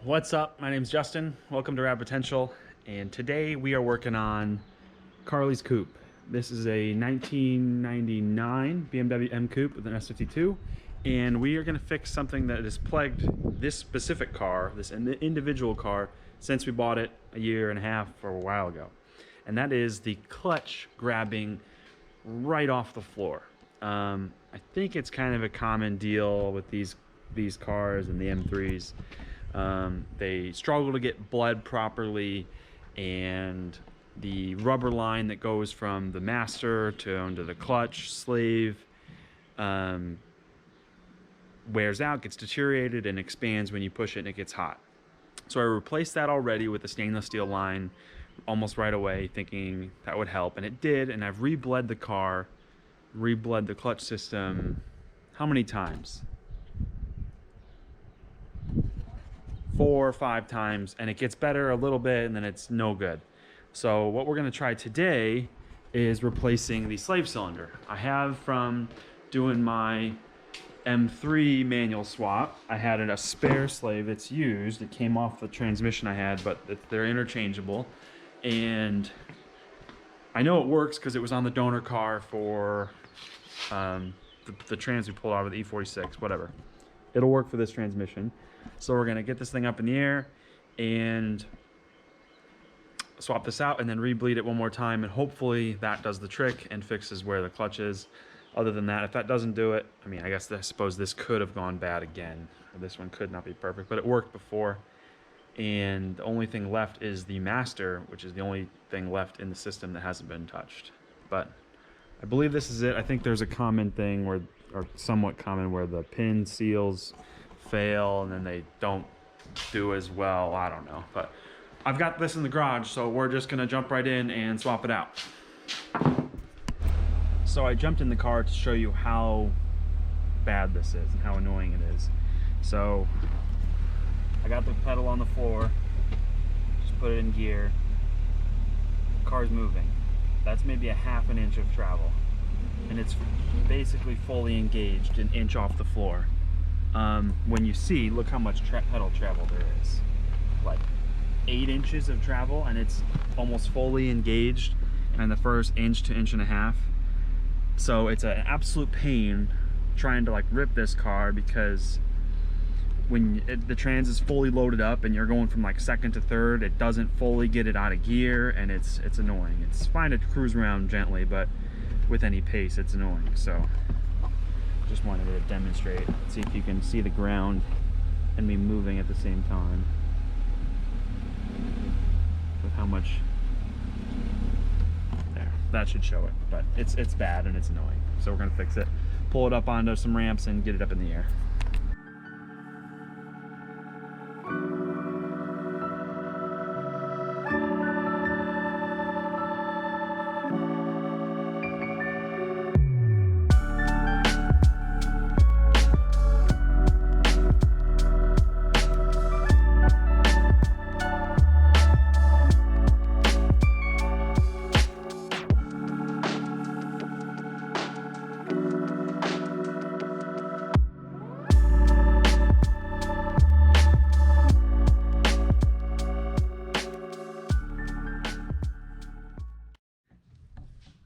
What's up? My name's Justin. Welcome to Rad Potential, and today we are working on Carly's Coupe. This is a 1999 BMW M Coupe with an S52, and we are going to fix something that has plagued this specific car, this individual car, since we bought it a year and a half or a while ago, and that is the clutch grabbing right off the floor. I think it's kind of a common deal with these cars and the M3s. They struggle to get bled properly, and the rubber line that goes from the master to onto the clutch sleeve wears out, gets deteriorated, and expands when you push it and it gets hot. So I replaced that already with a stainless steel line almost right away, thinking that would help, and it did. And I've rebled the car, rebled the clutch system how many times? 4 or 5 times, and it gets better a little bit and then it's no good. So what we're going to try today is replacing the slave cylinder. I have, from doing my M3 manual swap, I had a spare slave that's used. It came off the transmission I had, but they're interchangeable, and I know it works because it was on the donor car for the trans we pulled out of the E46, whatever. It'll work for this transmission. So we're gonna get this thing up in the air and swap this out, and then rebleed it one more time, and hopefully that does the trick and fixes where the clutch is. Other than that, if that doesn't do it, I mean, I suppose this could have gone bad again. This one could not be perfect, but it worked before. And the only thing left is the master, which is the only thing left in the system that hasn't been touched. But I believe this is it. I think there's a common thing or somewhat common, where the pin seals fail and then they don't do as well. I don't know, but I've got this in the garage, so we're just gonna jump right in and swap it out. So I jumped in the car to show you how bad this is and how annoying it is. So I got the pedal on the floor, just put it in gear, the car's moving. That's maybe a ½ an inch of travel, and it's basically fully engaged, an inch off the floor. When you see, look how much pedal travel there is. Like 8 inches of travel, and it's almost fully engaged in the first inch to inch and a half. So it's an absolute pain trying to like rip this car, because when the trans is fully loaded up and you're going from like second to third, it doesn't fully get it out of gear, and it's annoying. It's fine to cruise around gently, but with any pace it's annoying. So just wanted to demonstrate, see if you can see the ground and me moving at the same time with how much. There, that should show it, but it's bad and it's annoying. So we're gonna fix it, pull it up onto some ramps and get it up in the air.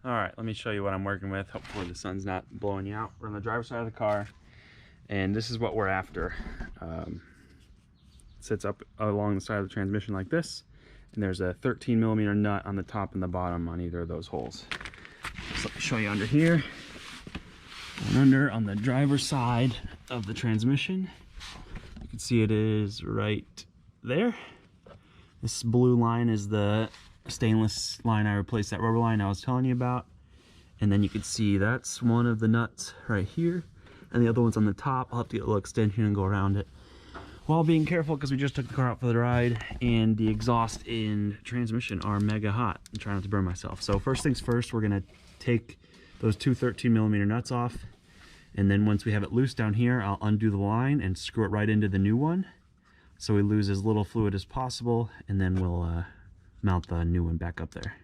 All right, let me show you what I'm working with. Hopefully the sun's not blowing you out. We're on the driver's side of the car, and this is what we're after. It sits up along the side of the transmission like this, and there's a 13mm nut on the top and the bottom on either of those holes. So let me show you under here. And under on the driver's side of the transmission, you can see it is right there. This blue line is the stainless line I replaced that rubber line I was telling you about, and then you can see that's one of the nuts right here, and the other one's on the top. I'll have to get a little extension and go around it while being careful, because we just took the car out for the ride, and the exhaust and transmission are mega hot. I'm trying not to burn myself. So first things first, we're gonna take those two 13mm nuts off, and then once we have it loose down here, I'll undo the line and screw it right into the new one, so we lose as little fluid as possible, and then we'll mount the new one back up there.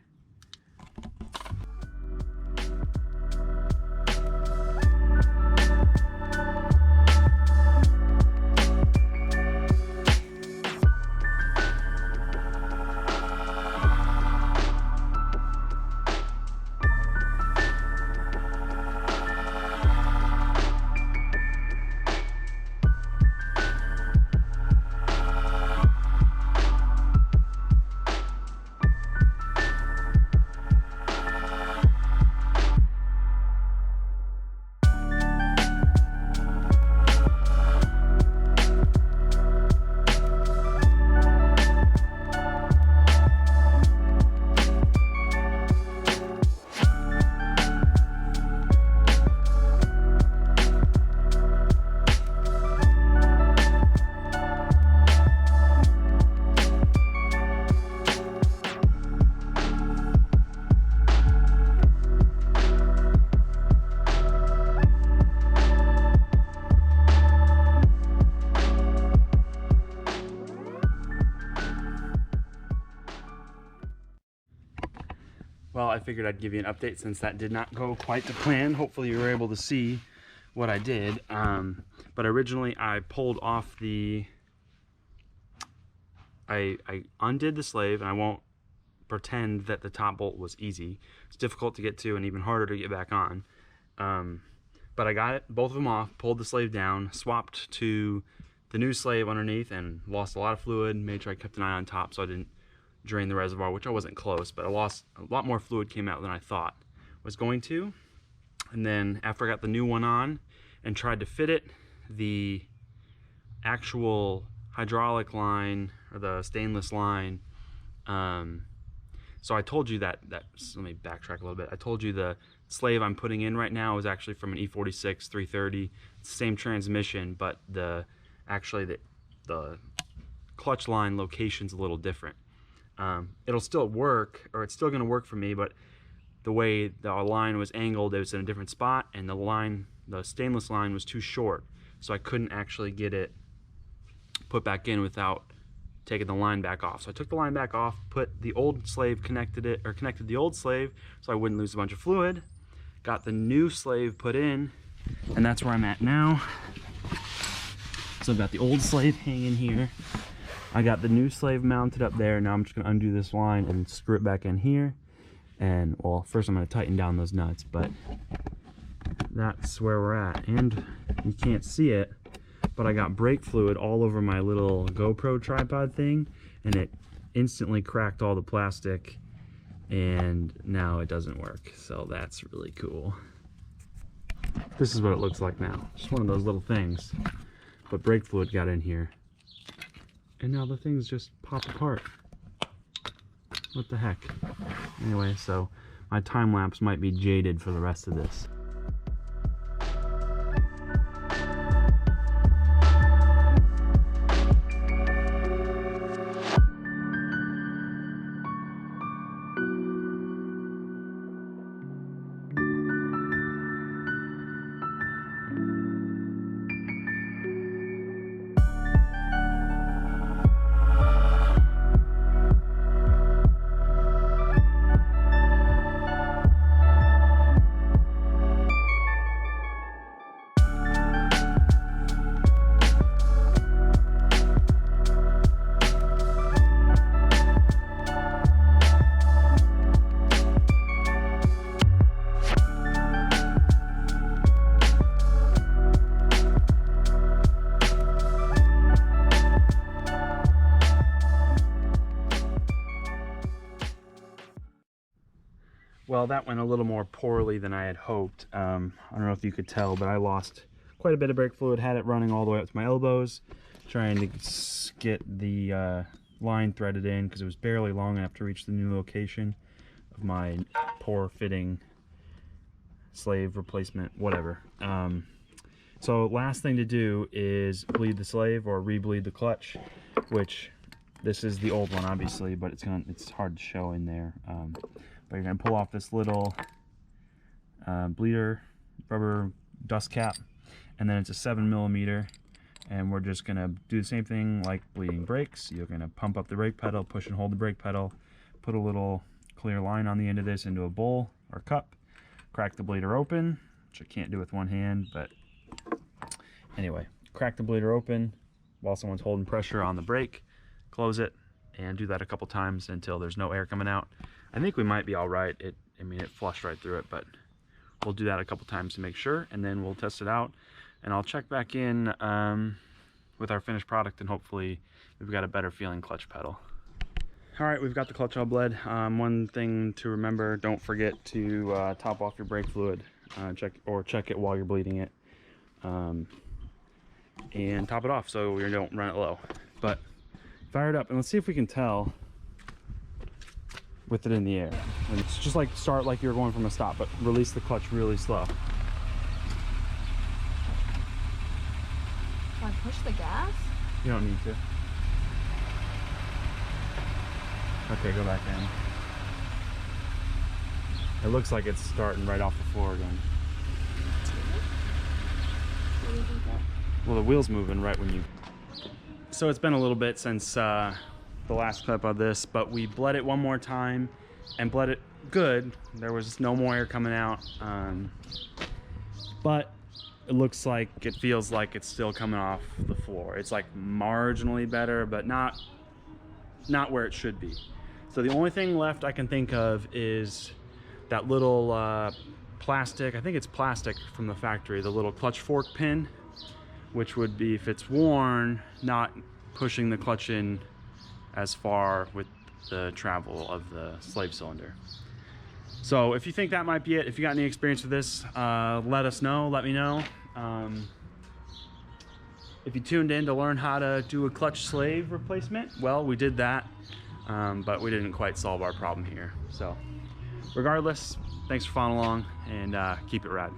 Well, I figured I'd give you an update since that did not go quite to plan. Hopefully you were able to see what I did. But originally I pulled off I undid the slave, and I won't pretend that the top bolt was easy. It's difficult to get to and even harder to get back on. But I got both of them off, pulled the slave down, swapped to the new slave underneath, and lost a lot of fluid. Made sure I kept an eye on top so I didn't drain the reservoir, which I wasn't close, but I lost a lot more fluid came out than I thought was going to. And then after I got the new one on and tried to fit it, the actual hydraulic line or the stainless line, so I told you that let me backtrack a little bit. I told you the slave I'm putting in right now is actually from an E46 330. It's the same transmission, but actually the clutch line location's a little different. It'll still work, or it's still going to work for me, but the way the line was angled, it was in a different spot, and the stainless line was too short, so I couldn't actually get it put back in without taking the line back off. So I took the line back off, put the old slave, connected the old slave so I wouldn't lose a bunch of fluid, got the new slave put in, and that's where I'm at now. So I've got the old slave hanging here. I got the new slave mounted up there. Now I'm just gonna undo this line and screw it back in here. And well, first I'm gonna tighten down those nuts, but that's where we're at. And you can't see it, but I got brake fluid all over my little GoPro tripod thing, and it instantly cracked all the plastic, and now it doesn't work. So that's really cool. This is what it looks like now. Just one of those little things, but brake fluid got in here. And now the things just pop apart. What the heck? Anyway, so my time lapse might be jaded for the rest of this. Well, that went a little more poorly than I had hoped. I don't know if you could tell, but I lost quite a bit of brake fluid, had it running all the way up to my elbows, trying to get the line threaded in because it was barely long enough to reach the new location of my poor fitting slave replacement, whatever. So last thing to do is bleed the slave or re-bleed the clutch, which this is the old one obviously, but it's hard to show in there. But you're going to pull off this little bleeder rubber dust cap, and then it's a 7mm, and we're just going to do the same thing like bleeding brakes. You're going to pump up the brake pedal, push and hold the brake pedal, put a little clear line on the end of this into a bowl or cup, crack the bleeder open, which I can't do with one hand, but anyway, crack the bleeder open while someone's holding pressure on the brake, close it, and do that a couple times until there's no air coming out. I think we might be all right. I mean, it flushed right through it, but we'll do that a couple times to make sure, and then we'll test it out, and I'll check back in with our finished product, and hopefully we've got a better feeling clutch pedal. All right, we've got the clutch all bled. One thing to remember, don't forget to top off your brake fluid. Check it while you're bleeding it, and top it off so you don't run it low. But fire it up, and let's see if we can tell with it in the air. And it's just like start like you're going from a stop, but release the clutch really slow. Should I push the gas? You don't need to. Okay, go back in. It looks like it's starting right off the floor again. Well, the wheel's moving right when you... So it's been a little bit since the last clip of this, but we bled it one more time, and bled it good. There was no more air coming out, but it looks like, it feels like it's still coming off the floor. It's like marginally better, but not where it should be. So the only thing left I can think of is that little plastic, I think it's plastic from the factory, the little clutch fork pin, which would be, if it's worn, not pushing the clutch in as far with the travel of the slave cylinder. So if you think that might be it, if you got any experience with this, let us know, let me know. If you tuned in to learn how to do a clutch slave replacement, well, we did that, but we didn't quite solve our problem here. So regardless, thanks for following along, and keep it rad.